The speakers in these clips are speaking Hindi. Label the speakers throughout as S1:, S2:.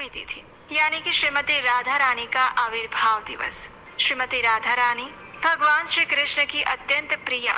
S1: अष्टमी तिथि यानी कि श्रीमती राधा रानी का आविर्भाव दिवस। श्रीमती राधा रानी भगवान श्री कृष्ण की अत्यंत प्रिय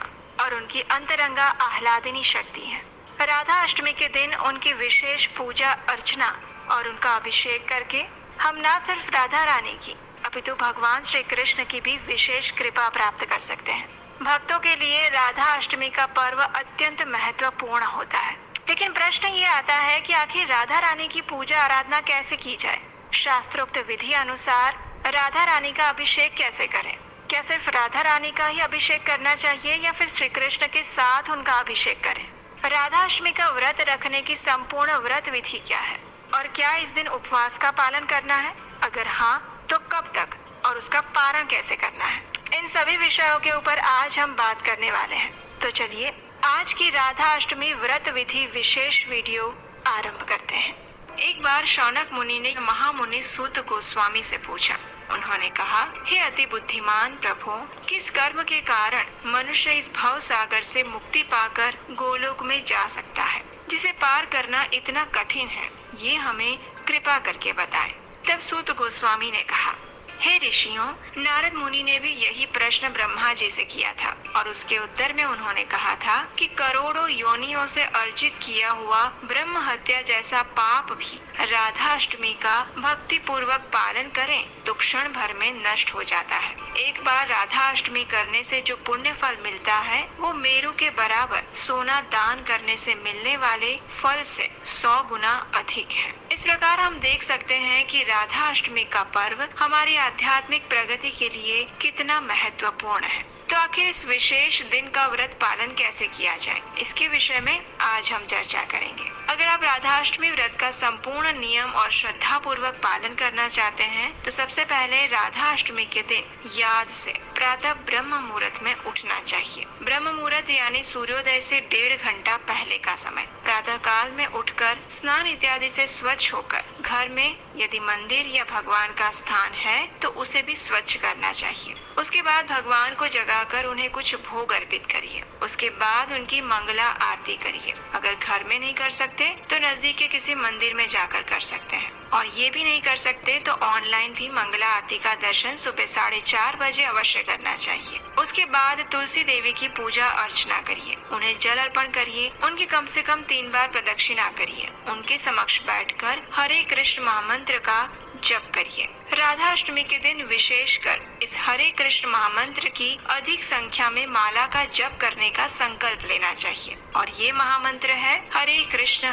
S1: और उनकी अंतरंगा आह्लादिनी शक्ति है। राधा अष्टमी के दिन उनकी विशेष पूजा अर्चना और उनका अभिषेक करके हम न सिर्फ राधा रानी की अपितु भगवान श्री कृष्ण की भी विशेष कृपा प्राप्त कर सकते हैं। भक्तों के लिए राधा अष्टमी का पर्व अत्यंत महत्वपूर्ण होता है, लेकिन प्रश्न ये आता है कि आखिर राधा रानी की पूजा आराधना कैसे की जाए। शास्त्रोक्त विधि अनुसार राधा रानी का अभिषेक कैसे करें? क्या सिर्फ राधा रानी का ही अभिषेक करना चाहिए या फिर श्री कृष्ण के साथ उनका अभिषेक करें? राधा अष्टमी का व्रत रखने की संपूर्ण व्रत विधि क्या है और क्या इस दिन उपवास का पालन करना है? अगर हाँ तो कब तक और उसका पारण कैसे करना है? इन सभी विषयों के ऊपर आज हम बात करने वाले हैं। तो चलिए आज की राधा अष्टमी व्रत विधि विशेष वीडियो आरंभ करते हैं। एक बार शौनक मुनि ने महामुनि सूत गोस्वामी से पूछा। उन्होंने कहा, हे अति बुद्धिमान प्रभु, किस कर्म के कारण मनुष्य इस भव सागर से मुक्ति पाकर गोलोक में जा सकता है, जिसे पार करना इतना कठिन है? ये हमें कृपा करके बताएं। तब सूत गोस्वामी ने कहा, हे ऋषियों, नारद मुनि ने भी यही प्रश्न ब्रह्मा जी से किया था और उसके उत्तर में उन्होंने कहा था कि करोड़ों योनियों से अर्जित किया हुआ ब्रह्म हत्या जैसा पाप भी राधा अष्टमी का भक्ति पूर्वक पालन करें तो क्षण भर में नष्ट हो जाता है। एक बार राधा अष्टमी करने से जो पुण्य फल मिलता है वो मेरु के बराबर सोना दान करने से मिलने वाले फल से 100 गुना अधिक है। इस प्रकार हम देख सकते हैं कि राधा अष्टमी का पर्व हमारी आध्यात्मिक प्रगति के लिए कितना महत्वपूर्ण है। तो आखिर इस विशेष दिन का व्रत पालन कैसे किया जाए, इसके विषय में आज हम चर्चा करेंगे। अगर आप राधा अष्टमी व्रत का संपूर्ण नियम और श्रद्धा पूर्वक पालन करना चाहते हैं तो सबसे पहले राधा अष्टमी के दिन याद से प्रातः ब्रह्म मुहूर्त में उठना चाहिए। ब्रह्म मुहूर्त यानी सूर्योदय से 1.5 घंटा पहले का समय। प्रातः काल में उठकर स्नान इत्यादि से स्वच्छ होकर घर में यदि मंदिर या भगवान का स्थान है तो उसे भी स्वच्छ करना चाहिए। उसके बाद भगवान को जगाकर उन्हें कुछ भोग अर्पित करिए। उसके बाद उनकी मंगला आरती करिए। अगर घर में नहीं कर सकते तो नजदीक के किसी मंदिर में जाकर कर सकते हैं, और ये भी नहीं कर सकते तो ऑनलाइन भी मंगला आरती का दर्शन सुबह 4:30 बजे अवश्य करना चाहिए। उसके बाद तुलसी देवी की पूजा अर्चना करिए, उन्हें जल अर्पण करिए, उनकी कम से कम 3 बार प्रदक्षिणा करिए। उनके समक्ष बैठकर हरे कृष्ण महामंत्र का जप करिए। राधा अष्टमी के दिन विशेषकर इस हरे कृष्ण महामंत्र की अधिक संख्या में माला का जप करने का संकल्प लेना चाहिए, और ये महामंत्र है हरे कृष्ण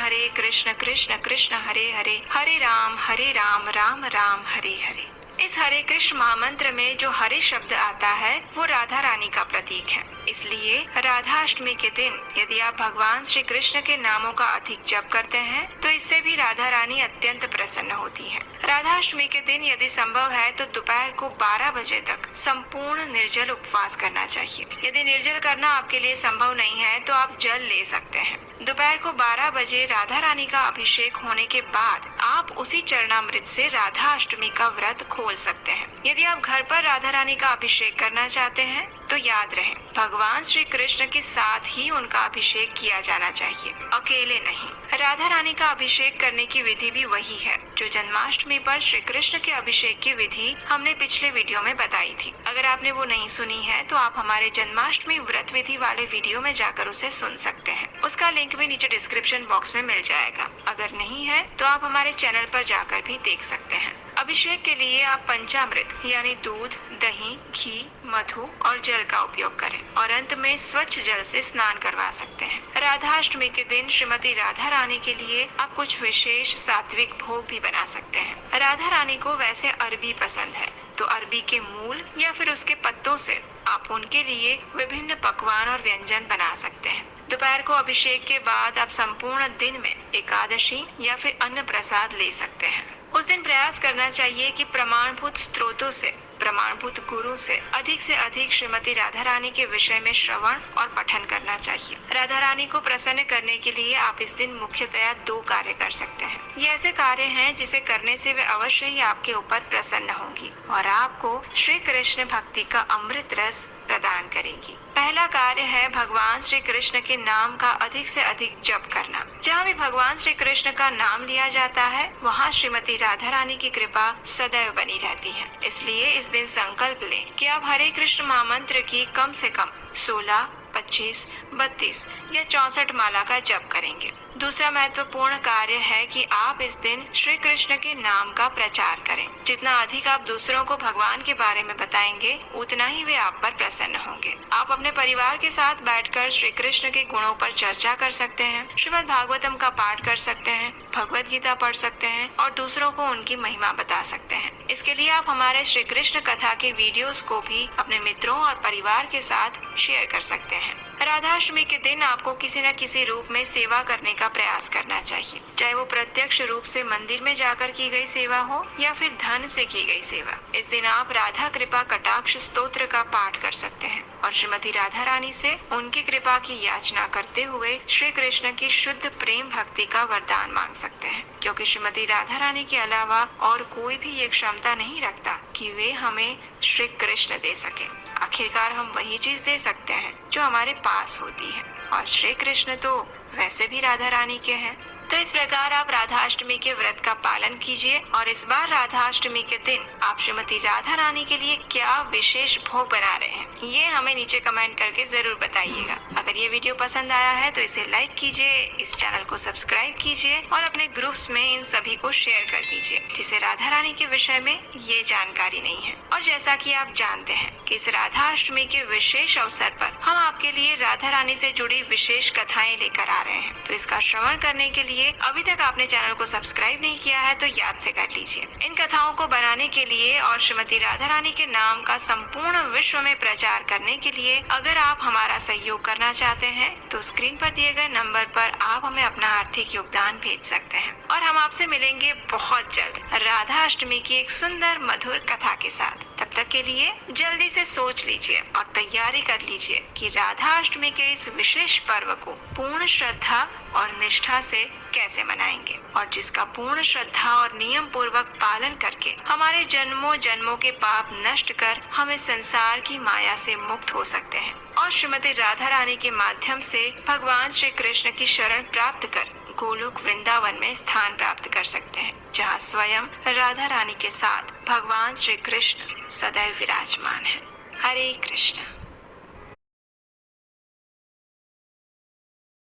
S1: कृष्ण कृष्ण हरे हरे, हरे राम राम राम हरे हरे। इस हरे कृष्ण महामंत्र में जो हरे शब्द आता है वो राधा रानी का प्रतीक है। इसलिए राधा अष्टमी के दिन यदि आप भगवान श्री कृष्ण के नामों का अधिक जप करते हैं तो इससे भी राधा रानी अत्यंत प्रसन्न होती है। राधा अष्टमी के दिन यदि संभव है तो दोपहर को 12 बजे तक संपूर्ण निर्जल उपवास करना चाहिए। यदि निर्जल करना आपके लिए संभव नहीं है तो आप जल ले सकते हैं। दोपहर को 12 बजे राधा रानी का अभिषेक होने के बाद आप उसी चरणामृत से राधा अष्टमी का व्रत खोल सकते हैं। यदि आप घर पर राधा रानी का अभिषेक करना चाहते हैं तो याद रहे भगवान श्री कृष्ण के साथ ही उनका अभिषेक किया जाना चाहिए, अकेले नहीं। राधा रानी का अभिषेक करने की विधि भी वही है जो जन्माष्टमी पर श्री कृष्ण के अभिषेक की विधि हमने पिछले वीडियो में बताई थी। अगर आपने वो नहीं सुनी है तो आप हमारे जन्माष्टमी व्रत विधि वाले वीडियो में जाकर उसे सुन सकते हैं। उसका लिंक भी नीचे डिस्क्रिप्शन बॉक्स में मिल जाएगा। अगर नहीं है तो आप हमारे चैनल पर जाकर भी देख सकते हैं। अभिषेक के लिए आप पंचामृत यानी दूध, दही, घी, मधु और जल का उपयोग करें और अंत में स्वच्छ जल से स्नान करवा सकते हैं। राधा अष्टमी के दिन श्रीमती राधा रानी के लिए आप कुछ विशेष सात्विक भोग भी बना सकते हैं। राधा रानी को वैसे अरबी पसंद है तो अरबी के मूल या फिर उसके पत्तों से आप उनके लिए विभिन्न पकवान और व्यंजन बना सकते हैं। दोपहर को अभिषेक के बाद आप संपूर्ण दिन में एकादशी या फिर अन्न प्रसाद ले सकते हैं। उस दिन प्रयास करना चाहिए कि प्रमाणभूत स्रोतों से, प्रमाणभूत गुरु से अधिक श्रीमती राधा रानी के विषय में श्रवण और पठन करना चाहिए। राधा रानी को प्रसन्न करने के लिए आप इस दिन मुख्यतया 2 कार्य कर सकते हैं। ये ऐसे कार्य हैं जिसे करने से वे अवश्य ही आपके ऊपर प्रसन्न होंगी और आपको श्री कृष्ण भक्ति का अमृत रस प्रदान करेगी। पहला कार्य है भगवान श्री कृष्ण के नाम का अधिक से अधिक जप करना। जहाँ भी भगवान श्री कृष्ण का नाम लिया जाता है वहाँ श्रीमती राधा रानी की कृपा सदैव बनी रहती है। इसलिए इस दिन संकल्प लें कि आप हरे कृष्ण महामंत्र की कम से कम 16, 25, 32 या 64 माला का जप करेंगे। दूसरा महत्वपूर्ण कार्य है कि आप इस दिन श्री कृष्ण के नाम का प्रचार करें। जितना अधिक आप दूसरों को भगवान के बारे में बताएंगे उतना ही वे आप पर प्रसन्न होंगे। आप अपने परिवार के साथ बैठकर श्री कृष्ण के गुणों पर चर्चा कर सकते हैं, श्रीमद् भागवतम का पाठ कर सकते हैं, भगवत गीता पढ़ सकते हैं और दूसरों को उनकी महिमा बता सकते हैं। इसके लिए आप हमारे श्री कृष्ण कथा के वीडियोस को भी अपने मित्रों और परिवार के साथ शेयर कर सकते हैं। राधाष्टमी के दिन आपको किसी न किसी रूप में सेवा करने का प्रयास करना चाहिए, चाहे वो प्रत्यक्ष रूप से मंदिर में जाकर की गई सेवा हो या फिर धन से की गई सेवा। इस दिन आप राधा कृपा कटाक्ष स्तोत्र का पाठ कर सकते हैं और श्रीमती राधा रानी से उनकी कृपा की याचना करते हुए श्री कृष्ण की शुद्ध प्रेम भक्ति का वरदान मांग सकते हैं, क्योंकि श्रीमती राधा रानी के अलावा और कोई भी ये क्षमता नहीं रखता कि वे हमें श्री कृष्ण दे सके। आखिरकार हम वही चीज दे सकते हैं जो हमारे पास होती है और श्री कृष्ण तो वैसे भी राधा रानी के हैं। तो इस प्रकार आप राधाष्टमी के व्रत का पालन कीजिए और इस बार राधाष्टमी के दिन आप श्रीमती राधा रानी के लिए क्या विशेष भोग बना रहे हैं ये हमें नीचे कमेंट करके जरूर बताइएगा। अगर ये वीडियो पसंद आया है तो इसे लाइक कीजिए, इस चैनल को सब्सक्राइब कीजिए और अपने ग्रुप्स में इन सभी को शेयर कर दीजिए जिसे राधा रानी के विषय में ये जानकारी नहीं है। और जैसा कि आप जानते हैं कि इस राधाष्टमी के विशेष अवसर पर हम आपके लिए राधा रानी से जुड़ी विशेष कथाएं लेकर आ रहे हैं, तो इसका श्रवण करने के लिए अभी तक आपने चैनल को सब्सक्राइब नहीं किया है तो याद से कर लीजिए। इन कथाओं को बनाने के लिए और श्रीमती राधा रानी के नाम का संपूर्ण विश्व में प्रचार करने के लिए अगर आप हमारा सहयोग करना चाहते हैं तो स्क्रीन पर दिए गए नंबर पर आप हमें अपना आर्थिक योगदान भेज सकते हैं और हम आपसे मिलेंगे बहुत जल्द राधा अष्टमी की एक सुंदर मधुर कथा के साथ। तब तक के लिए जल्दी से सोच लीजिए और तैयारी कर लीजिए कि राधा अष्टमी के इस विशेष पर्व को पूर्ण श्रद्धा और निष्ठा से कैसे मनाएंगे और जिसका पूर्ण श्रद्धा और नियम पूर्वक पालन करके हमारे जन्मों जन्मों के पाप नष्ट कर हम इस संसार की माया से मुक्त हो सकते हैं और श्रीमती राधा रानी के माध्यम से भगवान श्री कृष्ण की शरण प्राप्त कर गोलोक वृंदावन में स्थान प्राप्त कर सकते हैं, जहाँ स्वयं राधा रानी के साथ भगवान श्री कृष्ण सदैव विराजमान है। हरे कृष्ण।